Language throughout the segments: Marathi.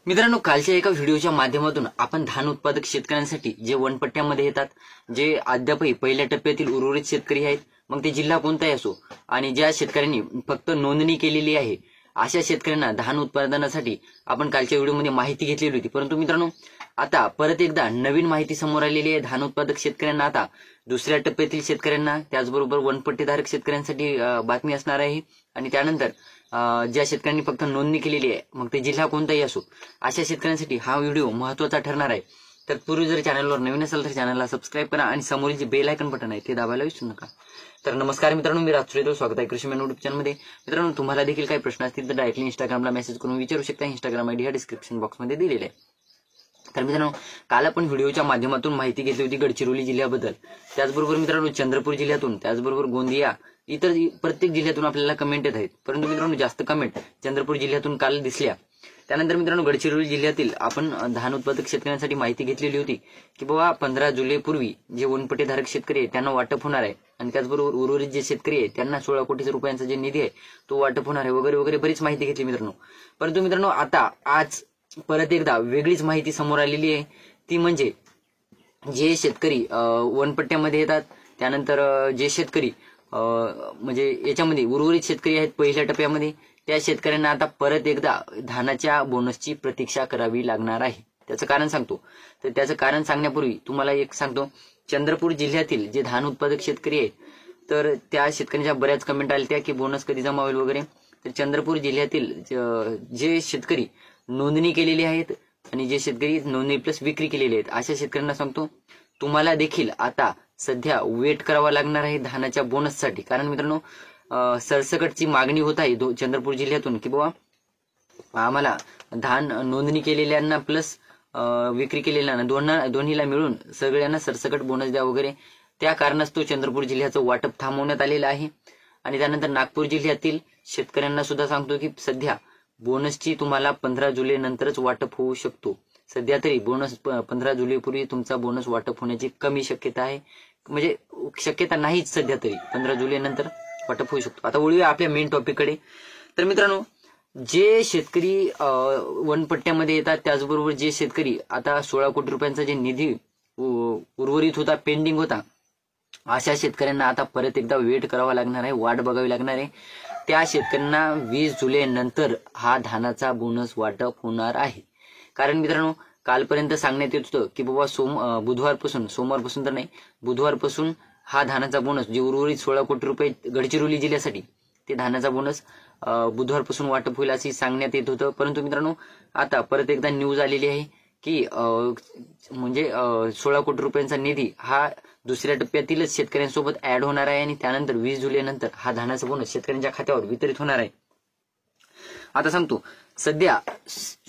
मित्रांनो, कालच्या एका व्हिडिओच्या माध्यमातून आपण धान उत्पादक शेतकऱ्यांसाठी जे वनपट्ट्यामध्ये येतात, जे अद्यापही पहिल्या टप्प्यातील उर्वरित शेतकरी आहेत, मग ते जिल्हा कोणताही असो, आणि ज्या शेतकऱ्यांनी फक्त नोंदणी केलेली आहे अशा शेतकऱ्यांना धान उत्पादनासाठी आपण कालच्या व्हिडिओमध्ये माहिती घेतलेली होती. परंतु मित्रांनो, आता परत एकदा नवीन माहिती समोर आलेली आहे. धान उत्पादक शेतकऱ्यांना आता दुसऱ्या टप्प्यातील शेतकऱ्यांना, त्याचबरोबर वनपट्टेधारक शेतकऱ्यांसाठी बातमी असणार आहे. आणि त्यानंतर ज्या शेतकऱ्यांनी फक्त नोंदणी केलेली आहे, मग ते जिल्हा कोणताही असो, अशा शेतकऱ्यांसाठी हा व्हिडिओ महत्त्वाचा ठरणार आहे. तर पूर्वी जर चॅनलवर नवीन असेल तर चॅनलला सबस्क्राईब करा आणि समोरील जे बेल आयकॉन बटन आहे ते दाबायला विसरू नका. तर नमस्कार मित्रांनो, मी राजसूर्य, स्वागत आहे कृषी मॅन युट्यूब चॅनलमध्ये. मित्रांनो, तुम्हाला देखील काही प्रश्न असतील तर डायरेक्टली इंस्टाग्रामला मेसेज करून विचारू शकता. इंस्टाग्राम आयडी हा डिस्क्रिप्शन बॉक्समध्ये दिलेला आहे. तर मित्रांनो, काल आपण व्हिडिओच्या माध्यमातून माहिती घेतली होती गडचिरोली जिल्ह्याबद्दल. त्याचबरोबर मित्रांनो, चंद्रपूर जिल्ह्यातून, त्याचबरोबर गोंदिया, इतर प्रत्येक जिल्ह्यातून आपल्याला कमेंट येत आहेत. परंतु मित्रांनो, जास्त कमेंट चंद्रपूर जिल्ह्यातून काल दिसल्या. त्यानंतर मित्रांनो, गडचिरोली जिल्ह्यातील आपण धान उत्पादक शेतकऱ्यांसाठी माहिती घेतलेली होती की बाबा 15 जुलैपूर्वी जे वनपट्टेधारक शेतकरी आहे त्यांना वाटप होणार आहे, आणि त्याचबरोबर उर्वरित जे शेतकरी आहे त्यांना 16 कोटी रुपयांचा जे निधी आहे तो वाटप होणार आहे, वगैरे वगैरे बरीच माहिती घेतली मित्रांनो. परंतु मित्रांनो, आता आज परत एकदा वेगळीच माहिती समोर आलेली आहे. ती म्हणजे जे शेतकरी वनपट्ट्यामध्ये येतात, त्यानंतर जे शेतकरी म्हणजे याच्यामध्ये उर्वरित शेतकरी आहेत पहिल्या टप्प्यामध्ये, त्या शेतकऱ्यांना आता परत एकदा धानाच्या बोनसची प्रतीक्षा करावी लागणार आहे. त्याचं कारण सांगतो. तर त्याचं कारण सांगण्यापूर्वी तुम्हाला एक सांगतो, चंद्रपूर जिल्ह्यातील जे धान उत्पादक शेतकरी आहेत, तर त्या शेतकऱ्यांच्या बऱ्याच कमेंट आल्या त्या की बोनस कधी जमा होईल वगैरे. तर चंद्रपूर जिल्ह्यातील जे शेतकरी नोंदणी केलेली आहेत आणि जे शेतकरी नोंदणी प्लस विक्री केलेली आहेत अशा शेतकऱ्यांना सांगतो, तुम्हाला देखील आता सध्या वेट करावा लागणार आहे धानाच्या बोनससाठी. कारण मित्रांनो, सरसकटची मागणी होत आहे चंद्रपूर जिल्ह्यातून की बाबा आम्हाला धान नोंदणी केलेल्यांना प्लस विक्री केलेल्यांना दोन्हीला मिळून सगळ्यांना सरसकट बोनस द्या वगैरे. त्या कारणास्तव चंद्रपूर जिल्ह्याचं वाटप थांबवण्यात आलेलं आहे. आणि त्यानंतर नागपूर जिल्ह्यातील शेतकऱ्यांना सुद्धा सांगतो की सध्या बोनसची तुम्हाला 15 जुलै नंतरच वाटप होऊ शकतो. सध्या तरी बोनस 15 जुलैपूर्वी तुमचा बोनस वाटप होण्याची कमी शक्यता आहे, म्हणजे शक्यता नाहीच सध्या तरी, 15 जुलै नंतर वाटप होऊ शकतो. आता वळूया आपल्या मेन टॉपिककडे. तर मित्रांनो, जे शेतकरी वनपट्ट्यामध्ये येतात, त्याचबरोबर जे शेतकरी आता 16 कोटी रुपयांचा जे निधी उर्वरित होता, पेंडिंग होता, अशा शेतकऱ्यांना आता परत एकदा वेट करावा लागणार आहे, वाट बघावी लागणार आहे. त्या शेतकऱ्यांना 20 जुलै नंतर हा धानाचा बोनस वाटप होणार आहे. कारण मित्रांनो, कालपर्यंत सांगण्यात येत होतं की बाबा सोमवारपासून तर नाही, बुधवारपासून हा धानाचा बोनस जे उर्वरित 16 कोटी रुपये गडचिरोली जिल्ह्यासाठी, ते धानाचा बोनस बुधवारपासून वाटप होईल असे सांगण्यात येत होतं. परंतु मित्रांनो, आता परत एकदा न्यूज आलेली आहे की म्हणजे 16 कोटी रुपयांचा निधी हा दुसऱ्या टप्प्यातीलच शेतकऱ्यांसोबत ऍड होणार आहे, आणि त्यानंतर 20 जुलै नंतर हा धानाचा बोनस शेतकऱ्यांच्या खात्यावर वितरित होणार आहे. आता सांगतो, सध्या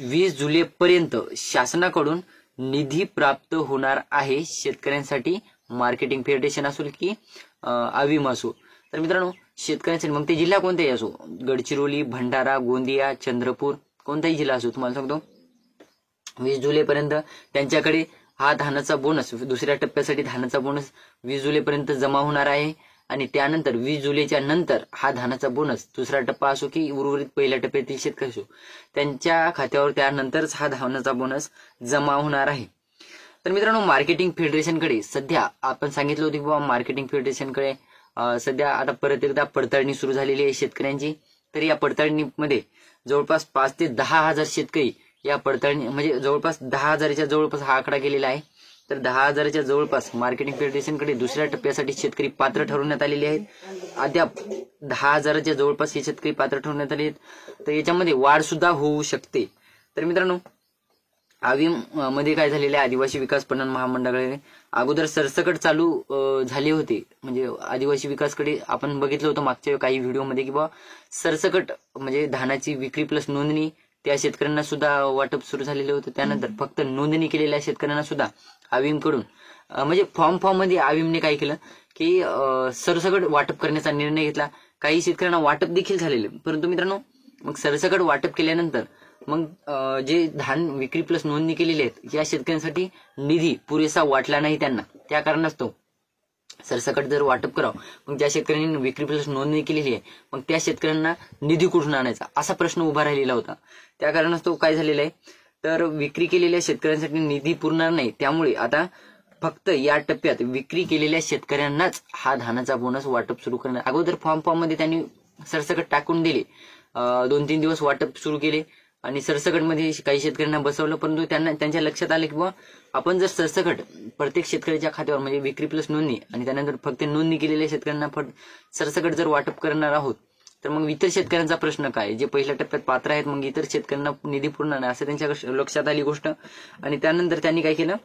20 जुलैपर्यंत शासनाकडून निधी प्राप्त होणार आहे शेतकऱ्यांसाठी, मार्केटिंग फेडरेशन असो की अविम असो. तर मित्रांनो, शेतकऱ्यांसाठी मग ते जिल्हा कोणताही असो, गडचिरोली, भंडारा, गोंदिया, चंद्रपूर, कोणताही जिल्हा असो, तुम्हाला सांगतो 20 जुलैपर्यंत त्यांच्याकडे हा धानाचा बोनस, दुसऱ्या टप्प्यासाठी धानाचा बोनस 20 जुलैपर्यंत जमा होणार आहे. आणि त्यानंतर 20 जुलैच्या नंतर हा धानाचा बोनस, दुसरा टप्पा असो की उर्वरित पहिल्या टप्प्यातील शेतकरी असो, त्यांच्या खात्यावर त्यानंतरच हा धानाचा बोनस जमा होणार आहे. तर मित्रांनो, मार्केटिंग फेडरेशनकडे सध्या आपण सांगितलं होतं की बाबा मार्केटिंग फेडरेशनकडे सध्या आता परत एकदा पडताळणी सुरू झालेली आहे शेतकऱ्यांची. तर या पडताळणीमध्ये जवळपास 5 ते 10 हजार शेतकरी या पडताळणी, म्हणजे जवळपास 10,000च्या जवळपास हा आकडा गेलेला आहे. तर 10,000च्या जवळपास मार्केटिंग फेडरेशनकडे दुसऱ्या टप्प्यासाठी शेतकरी पात्र ठरवण्यात आलेले आहेत. अद्याप 10,000च्या जवळपास हे शेतकरी पात्र ठरवण्यात आले आहेत. तर याच्यामध्ये वाढ सुद्धा होऊ शकते. तर मित्रांनो, अविम मध्ये काय झालेले, आदिवासी विकास पणन महामंडळाकडे अगोदर सरसकट चालू झाले होते. म्हणजे आदिवासी विकासकडे आपण बघितलं होतं मागच्या काही व्हिडिओमध्ये की बाबा सरसकट म्हणजे धानाची विक्री प्लस नोंदणी, त्या शेतकऱ्यांना सुद्धा वाटप सुरू झालेलं होतं. त्यानंतर फक्त नोंदणी केलेल्या शेतकऱ्यांना सुद्धा अविमकडून म्हणजे फॉर्म मध्ये अविमने काय केलं की सरसकट वाटप करण्याचा निर्णय घेतला. काही शेतकऱ्यांना वाटप देखील झालेले. परंतु मित्रांनो, मग सरसकट वाटप केल्यानंतर मग जे धान विक्री प्लस नोंदणी केलेली आहेत या शेतकऱ्यांसाठी निधी पुरेसा वाटला नाही त्यांना. त्या कारणास्तव सरसकट जर वाटप करावं, मग ज्या शेतकऱ्यांनी विक्री प्लस नोंदणी केलेली आहे, मग त्या शेतकऱ्यांना निधी कुठून आणायचा असा प्रश्न उभा राहिलेला होता. त्या कारणास्तव काय झालेलं आहे, तर विक्री केलेल्या शेतकऱ्यांसाठी निधी पुरणार नाही, त्यामुळे आता फक्त या टप्प्यात विक्री केलेल्या शेतकऱ्यांनाच हा धानाचा बोनस वाटप सुरू करणार. अगोदर फॉर्म मध्ये त्यांनी सरसकट टाकून दिले, 2-3 दिवस वाटप सुरू केले आणि सरसकट मध्ये काही शेतकऱ्यांना बसवलं, परंतु त्यांच्या लक्षात आलं की आपण जर सरसकट प्रत्येक शेतकऱ्याच्या खात्यावर म्हणजे विक्री प्लस नोंदणी आणि त्यानंतर फक्त नोंदणी केलेल्या शेतकऱ्यांना सरसकट जर वाटप करणार आहोत, तर मग इतर शेतकऱ्यांचा प्रश्न काय, जे पहिल्या टप्प्यात पात्र आहेत, मग इतर शेतकऱ्यांना निधी पुरणार नाही असं त्यांच्या लक्षात आली गोष्ट. आणि त्यानंतर त्यांनी काय केलं,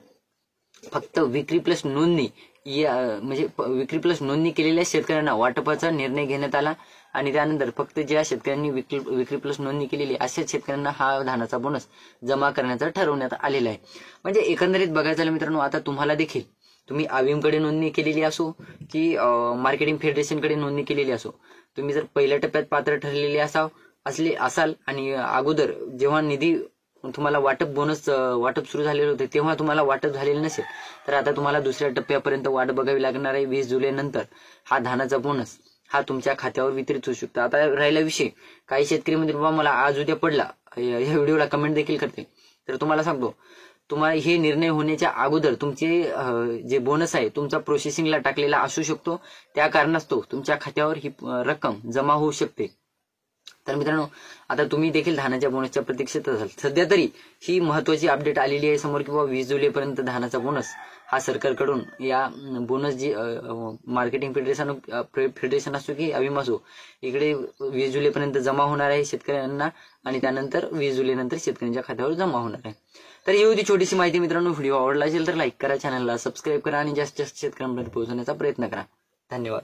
फक्त विक्री प्लस नोंदणी म्हणजे विक्री प्लस नोंदणी केलेल्या शेतकऱ्यांना वाटपाचा निर्णय घेण्यात आला. आणि त्यानंतर फक्त ज्या शेतकऱ्यांनी विक्री प्लस नोंदणी केलेली अशा शेतकऱ्यांना हा धानाचा बोनस जमा करण्याचा ठरवण्यात आलेला आहे. म्हणजे एकंदरीत बघायचं झालं मित्रांनो, आता तुम्हाला देखील तुम्ही आविमकडे नोंदणी केलेली असो की मार्केटिंग फेडरेशनकडे नोंदणी केलेली असो, तुम्ही जर पहिल्या टप्प्यात पात्र ठरलेले असाल आणि अगोदर जेव्हा निधी तुम्हाला वाटप सुरू झालेलं होते तेव्हा तुम्हाला वाटप झालेलं नसेल, तर आता तुम्हाला दुसऱ्या टप्प्यापर्यंत वाट बघावी लागणार आहे. 20 जुलै नंतर हा धानाचा बोनस हा तुमच्या खात्यावर वितरित होऊ शकतो. आता राहिला विषय, काही शेतकरी म्हणजे बाबा मला आज उद्या पडला, या व्हिडिओला कमेंट देखील करते, तर तुम्हाला सांगतो, तुम्हाला हे निर्णय होण्याच्या अगोदर तुमचे जे बोनस आहे तुमचा प्रोसेसिंगला टाकलेला असू शकतो, त्या कारणास्तव तुमच्या खात्यावर ही रक्कम जमा होऊ शकते. तर मित्रांनो, आता तुम्ही देखील धानाच्या बोनसच्या प्रतीक्षेत असाल. सध्या तरी ही महत्वाची अपडेट आलेली आहे समोर की 20 जुलैपर्यंत धानाचा बोनस हा सरकारकडून या बोनस जी मार्केटिंग फेडरेशन असो की अविम असो, इकडे 20 जुलैपर्यंत जमा होणार आहे शेतकऱ्यांना आणि त्यानंतर 20 जुलैनंतर शेतकऱ्यांच्या खात्यावर जमा होणार आहे. तर ही होती छोटीशी माहिती मित्रांनो. व्हिडिओ आवडला असेल तर लाईक करा, चॅनलला सबस्क्राईब करा आणि जास्तीत जास्त शेतकऱ्यांपर्यंत पोहोचवण्याचा प्रयत्न करा. धन्यवाद.